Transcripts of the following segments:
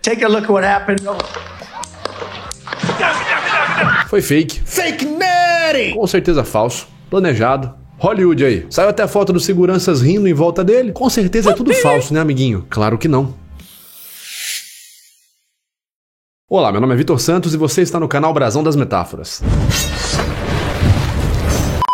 Take a look at what happened. Foi fake. Fake Neri! Com certeza falso. Planejado. Hollywood aí. Saiu até a foto dos seguranças rindo em volta dele. Com certeza é tudo falso, né, amiguinho? Claro que não. Olá, meu nome é Vitor Santos e você está no canal Brasão das Metáforas.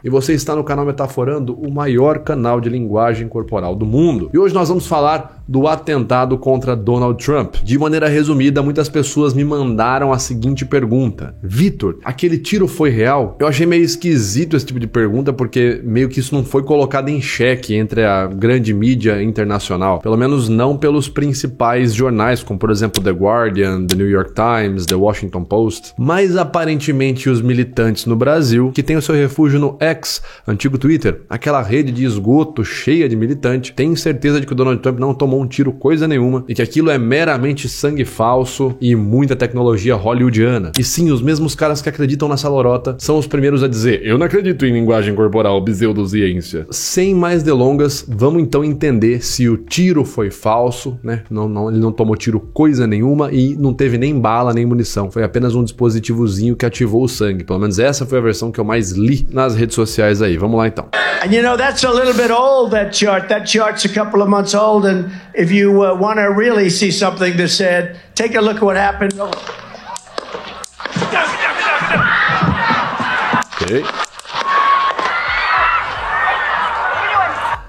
E você está no canal Metaforando, o maior canal de linguagem corporal do mundo. E hoje nós vamos falar do atentado contra Donald Trump. De maneira resumida, muitas pessoas me mandaram a seguinte pergunta: Vitor, aquele tiro foi real? Eu achei meio esquisito esse tipo de pergunta, porque meio que isso não foi colocado em xeque entre a grande mídia internacional. Pelo menos não pelos principais jornais, como por exemplo The Guardian, The New York Times, The Washington Post. Mas aparentemente os militantes no Brasil, que têm o seu refúgio no X, antigo Twitter, aquela rede de esgoto cheia de militante, têm certeza de que o Donald Trump não tomou um tiro coisa nenhuma e que aquilo é meramente sangue falso e muita tecnologia hollywoodiana. E sim, os mesmos caras que acreditam nessa lorota são os primeiros a dizer: eu não acredito em linguagem corporal, pseudociência. Sem mais delongas, vamos então entender se o tiro foi falso, né? Ele não tomou tiro coisa nenhuma e não teve nem bala nem munição. Foi apenas um dispositivozinho que ativou o sangue. Pelo menos essa foi a versão que eu mais li nas redes sociais aí. Vamos lá então. And you know, that's a little bit old, that chart. That chart's a couple of months old, and if you want to really see something that said, take a look at what happened. Ok.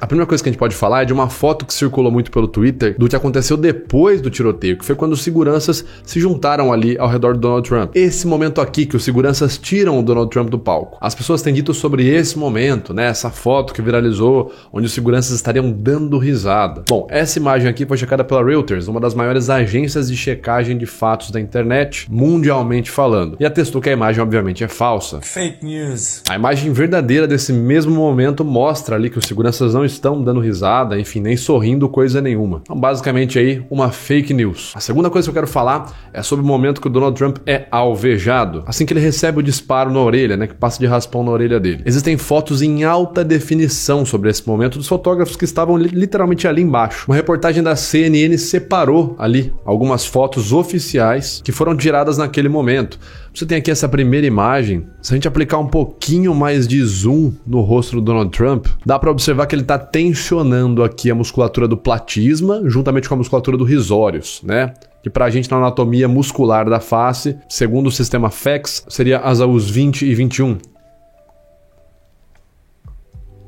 A primeira coisa que a gente pode falar é de uma foto que circulou muito pelo Twitter do que aconteceu depois do tiroteio, que foi quando os seguranças se juntaram ali ao redor do Donald Trump. Esse momento aqui que os seguranças tiram o Donald Trump do palco. As pessoas têm dito sobre esse momento, né? Essa foto que viralizou, onde os seguranças estariam dando risada. Bom, essa imagem aqui foi checada pela Reuters, uma das maiores agências de checagem de fatos da internet, mundialmente falando. E atestou que a imagem, obviamente, é falsa. Fake news. A imagem verdadeira desse mesmo momento mostra ali que os seguranças não estão dando risada, enfim, nem sorrindo coisa nenhuma. Então, basicamente aí, uma fake news. A segunda coisa que eu quero falar é sobre o momento que o Donald Trump é alvejado, assim que ele recebe o disparo na orelha, né, que passa de raspão na orelha dele. Existem fotos em alta definição sobre esse momento dos fotógrafos que estavam literalmente ali embaixo. Uma reportagem da CNN separou ali algumas fotos oficiais que foram tiradas naquele momento. Você tem aqui essa primeira imagem. Se a gente aplicar um pouquinho mais de zoom no rosto do Donald Trump, dá para observar que ele está tensionando aqui a musculatura do platisma, juntamente com a musculatura do risórios, né? Que pra gente na anatomia muscular da face, segundo o sistema FEX, seria os 20 e 21.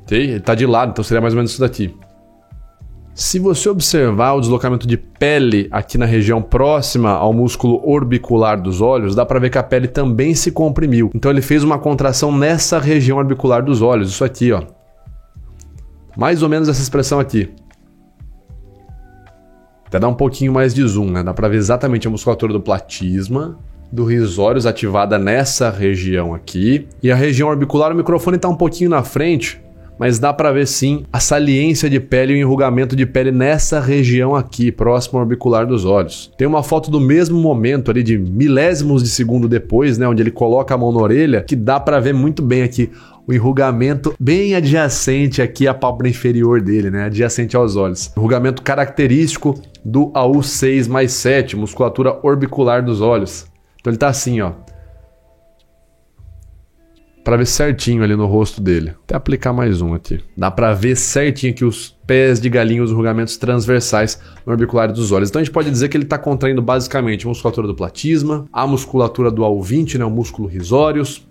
Ok? Ele tá de lado, então seria mais ou menos isso daqui. Se você observar o deslocamento de pele aqui na região próxima ao músculo orbicular dos olhos, dá para ver que a pele também se comprimiu. Então ele fez uma contração nessa região orbicular dos olhos, isso aqui, ó. Mais ou menos essa expressão aqui. Até dá um pouquinho mais de zoom, né? Dá para ver exatamente a musculatura do platisma, do risórios ativada nessa região aqui. E a região orbicular, o microfone está um pouquinho na frente, mas dá para ver sim a saliência de pele e o enrugamento de pele nessa região aqui, próximo ao orbicular dos olhos. Tem uma foto do mesmo momento ali, de milésimos de segundo depois, né, onde ele coloca a mão na orelha, que dá para ver muito bem aqui o enrugamento bem adjacente aqui à pálpebra inferior dele, né, adjacente aos olhos. Enrugamento característico do AU6+7, musculatura orbicular dos olhos. Então ele tá assim, ó. Pra ver certinho ali no rosto dele. Até aplicar mais um aqui. Dá pra ver certinho aqui os pés de galinha, os enrugamentos transversais no orbicular dos olhos. Então a gente pode dizer que ele tá contraindo basicamente a musculatura do platisma, a musculatura do AU20, né, o músculo risórios,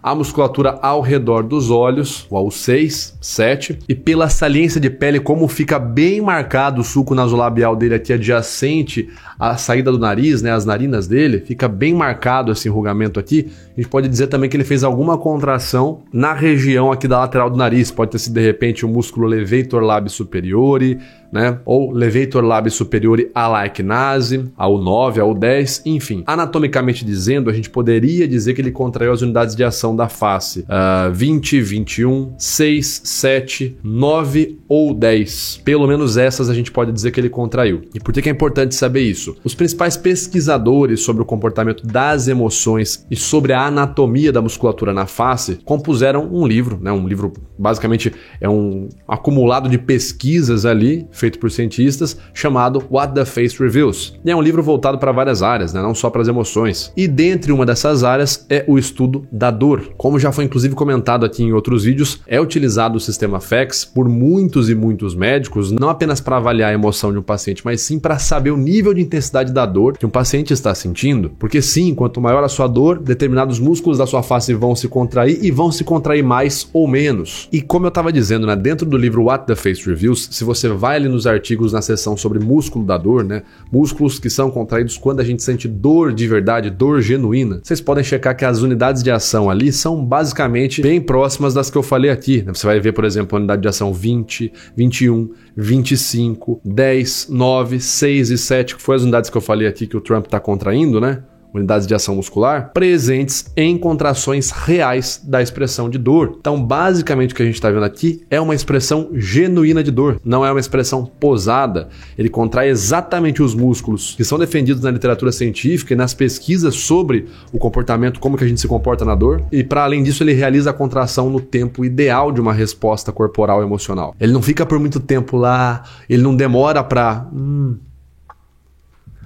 a musculatura ao redor dos olhos, o AU6, 7, e pela saliência de pele, como fica bem marcado o sulco nasolabial dele aqui adjacente à saída do nariz, né, as narinas dele, fica bem marcado esse enrugamento aqui. A gente pode dizer também que ele fez alguma contração na região aqui da lateral do nariz, pode ter sido de repente o músculo levator labii superiore, né? Ou levator labii superiore alla ecnase, AU9, AU10, enfim. Anatomicamente dizendo, a gente poderia dizer que ele contraiu as unidades de ação da face 20, 21, 6, 7, 9 ou 10. Pelo menos essas a gente pode dizer que ele contraiu. E por que é importante saber isso? Os principais pesquisadores sobre o comportamento das emoções e sobre a anatomia da musculatura na face compuseram um livro, né? Um livro basicamente é um acumulado de pesquisas ali, feito por cientistas, chamado What the Face Reveals. E é um livro voltado para várias áreas, né? Não só para as emoções. E dentre uma dessas áreas é o estudo da dor. Como já foi inclusive comentado aqui em outros vídeos, é utilizado o sistema FACS por muitos e muitos médicos, não apenas para avaliar a emoção de um paciente, mas sim para saber o nível de intensidade da dor que um paciente está sentindo. Porque sim, quanto maior a sua dor, determinados músculos da sua face vão se contrair e vão se contrair mais ou menos. E como eu estava dizendo, né, dentro do livro What the Face Reveals, se você vai ali nos artigos na seção sobre músculo da dor, né, músculos que são contraídos quando a gente sente dor de verdade, dor genuína, vocês podem checar que as unidades de ação ali são basicamente bem próximas das que eu falei aqui. Você vai ver, por exemplo, a unidade de ação 20, 21, 25, 10, 9, 6 e 7, que foi as unidades que eu falei aqui que o Trump está contraindo, né? Unidades de ação muscular, presentes em contrações reais da expressão de dor. Então, basicamente, o que a gente está vendo aqui é uma expressão genuína de dor, não é uma expressão posada. Ele contrai exatamente os músculos que são defendidos na literatura científica e nas pesquisas sobre o comportamento, como que a gente se comporta na dor, e para além disso, ele realiza a contração no tempo ideal de uma resposta corporal emocional. Ele não fica por muito tempo lá, ele não demora para...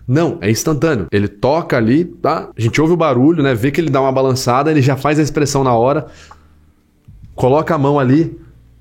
Não, é instantâneo. Ele toca ali, tá? A gente ouve o barulho, né? Vê que ele dá uma balançada, ele já faz a expressão na hora, coloca a mão ali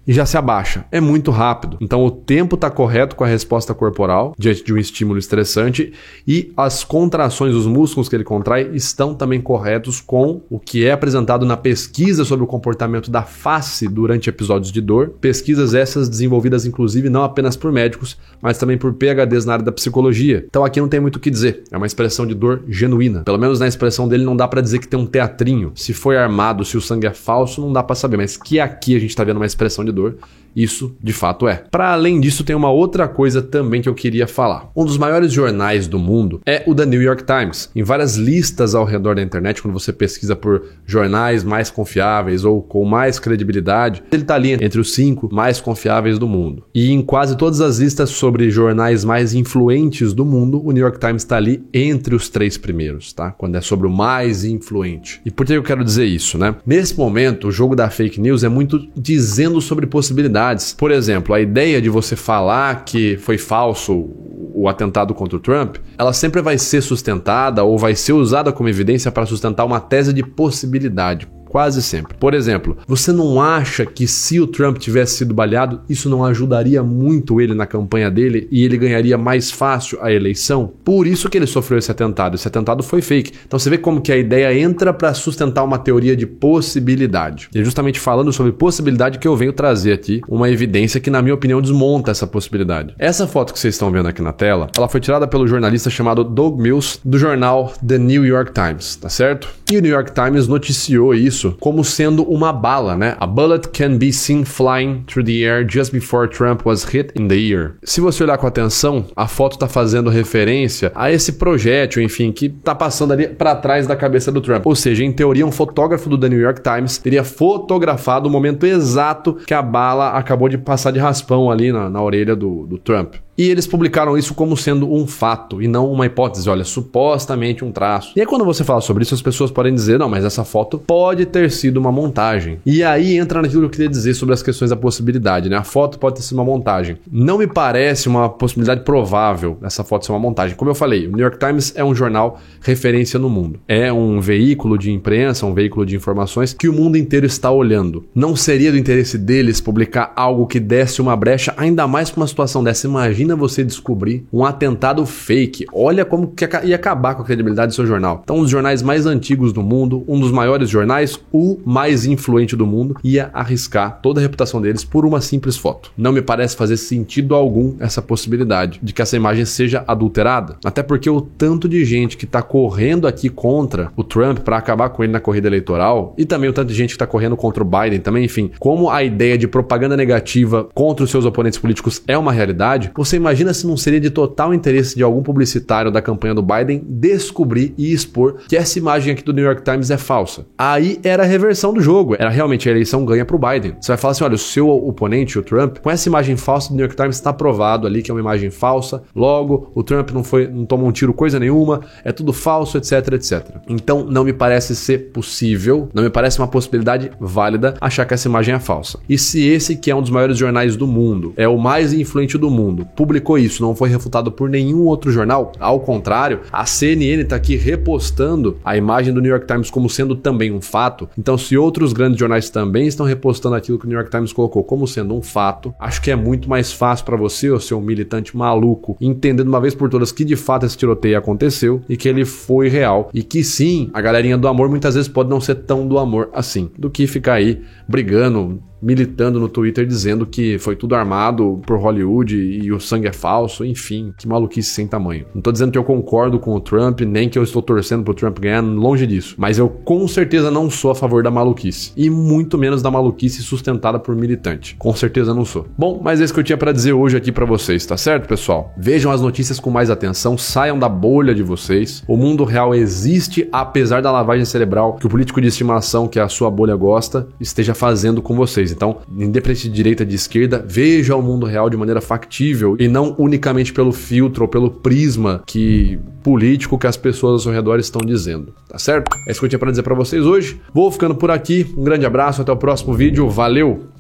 e já se abaixa. É muito rápido. Então o tempo está correto com a resposta corporal diante de um estímulo estressante e as contrações, os músculos que ele contrai estão também corretos com o que é apresentado na pesquisa sobre o comportamento da face durante episódios de dor. Pesquisas essas desenvolvidas inclusive não apenas por médicos, mas também por PhDs na área da psicologia. Então aqui não tem muito o que dizer. É uma expressão de dor genuína. Pelo menos na expressão dele não dá para dizer que tem um teatrinho. Se foi armado, se o sangue é falso, não dá para saber. Mas que aqui a gente está vendo uma expressão de dor, isso de fato é. Para além disso, tem uma outra coisa também que eu queria falar. Um dos maiores jornais do mundo é o The New York Times. Em várias listas ao redor da internet, quando você pesquisa por jornais mais confiáveis ou com mais credibilidade, ele está ali entre os 5 mais confiáveis do mundo. E em quase todas as listas sobre jornais mais influentes do mundo, o New York Times está ali entre os 3 primeiros, tá? Quando é sobre o mais influente. E por que eu quero dizer isso, né? Nesse momento, o jogo da fake news é muito dizendo sobre possibilidades. Por exemplo, a ideia de você falar que foi falso o atentado contra o Trump, ela sempre vai ser sustentada ou vai ser usada como evidência para sustentar uma tese de possibilidade. Quase sempre. Por exemplo, você não acha que se o Trump tivesse sido baleado, isso não ajudaria muito ele na campanha dele e ele ganharia mais fácil a eleição? Por isso que ele sofreu esse atentado. Esse atentado foi fake. Então você vê como que a ideia entra para sustentar uma teoria de possibilidade. E é justamente falando sobre possibilidade que eu venho trazer aqui uma evidência que, na minha opinião, desmonta essa possibilidade. Essa foto que vocês estão vendo aqui na tela, ela foi tirada pelo jornalista chamado Doug Mills, do jornal The New York Times, tá certo? E o New York Times noticiou isso como sendo uma bala, né? A bullet can be seen flying through the air just before Trump was hit in the ear. Se você olhar com atenção, a foto está fazendo referência a esse projétil, enfim, que está passando ali para trás da cabeça do Trump. Ou seja, em teoria, um fotógrafo do The New York Times teria fotografado o momento exato que a bala acabou de passar de raspão ali na orelha do Trump. E eles publicaram isso como sendo um fato e não uma hipótese, olha, supostamente um traço. E aí quando você fala sobre isso, as pessoas podem dizer, não, mas essa foto pode ter sido uma montagem. E aí entra naquilo que eu queria dizer sobre as questões da possibilidade, né? A foto pode ter sido uma montagem. Não me parece uma possibilidade provável essa foto ser uma montagem. Como eu falei, o New York Times é um jornal referência no mundo. É um veículo de imprensa, um veículo de informações que o mundo inteiro está olhando. Não seria do interesse deles publicar algo que desse uma brecha, ainda mais com uma situação dessa. Imagina você descobrir um atentado fake. Olha como que ia acabar com a credibilidade do seu jornal. Então, um dos jornais mais antigos do mundo, um dos maiores jornais, o mais influente do mundo, ia arriscar toda a reputação deles por uma simples foto. Não me parece fazer sentido algum essa possibilidade de que essa imagem seja adulterada. Até porque o tanto de gente que está correndo aqui contra o Trump para acabar com ele na corrida eleitoral, e também o tanto de gente que está correndo contra o Biden também, enfim, como a ideia de propaganda negativa contra os seus oponentes políticos é uma realidade, você imagina se não seria de total interesse de algum publicitário da campanha do Biden descobrir e expor que essa imagem aqui do New York Times é falsa. Aí era a reversão do jogo, era realmente a eleição ganha pro Biden. Você vai falar assim, olha, o seu oponente, o Trump, com essa imagem falsa do New York Times está provado ali que é uma imagem falsa, logo o Trump não tomou um tiro coisa nenhuma, é tudo falso, etc, etc. Então não me parece ser possível, não me parece uma possibilidade válida achar que essa imagem é falsa. E se esse que é um dos maiores jornais do mundo, é o mais influente do mundo, publicou isso, não foi refutado por nenhum outro jornal. Ao contrário, a CNN está aqui repostando a imagem do New York Times como sendo também um fato. Então, se outros grandes jornais também estão repostando aquilo que o New York Times colocou como sendo um fato, acho que é muito mais fácil para você, ou seu militante maluco, entender de uma vez por todas que de fato esse tiroteio aconteceu e que ele foi real e que sim, a galerinha do amor muitas vezes pode não ser tão do amor assim, do que ficar aí brigando, militando no Twitter dizendo que foi tudo armado por Hollywood e o sangue é falso, enfim, que maluquice sem tamanho. Não tô dizendo que eu concordo com o Trump, nem que eu estou torcendo pro Trump ganhar, longe disso, mas eu com certeza não sou a favor da maluquice, e muito menos da maluquice sustentada por militante. Com certeza não sou. Bom, mas é isso que eu tinha pra dizer hoje aqui pra vocês, tá certo, pessoal? Vejam as notícias com mais atenção, saiam da bolha de vocês. O mundo real existe, apesar da lavagem cerebral que o político de estimação, que a sua bolha gosta, esteja fazendo com vocês. Então, independente de direita, de esquerda, veja o mundo real de maneira factível e não unicamente pelo filtro ou pelo prisma político que as pessoas ao seu redor estão dizendo, tá certo? É isso que eu tinha para dizer para vocês hoje. Vou ficando por aqui, um grande abraço, até o próximo vídeo, valeu!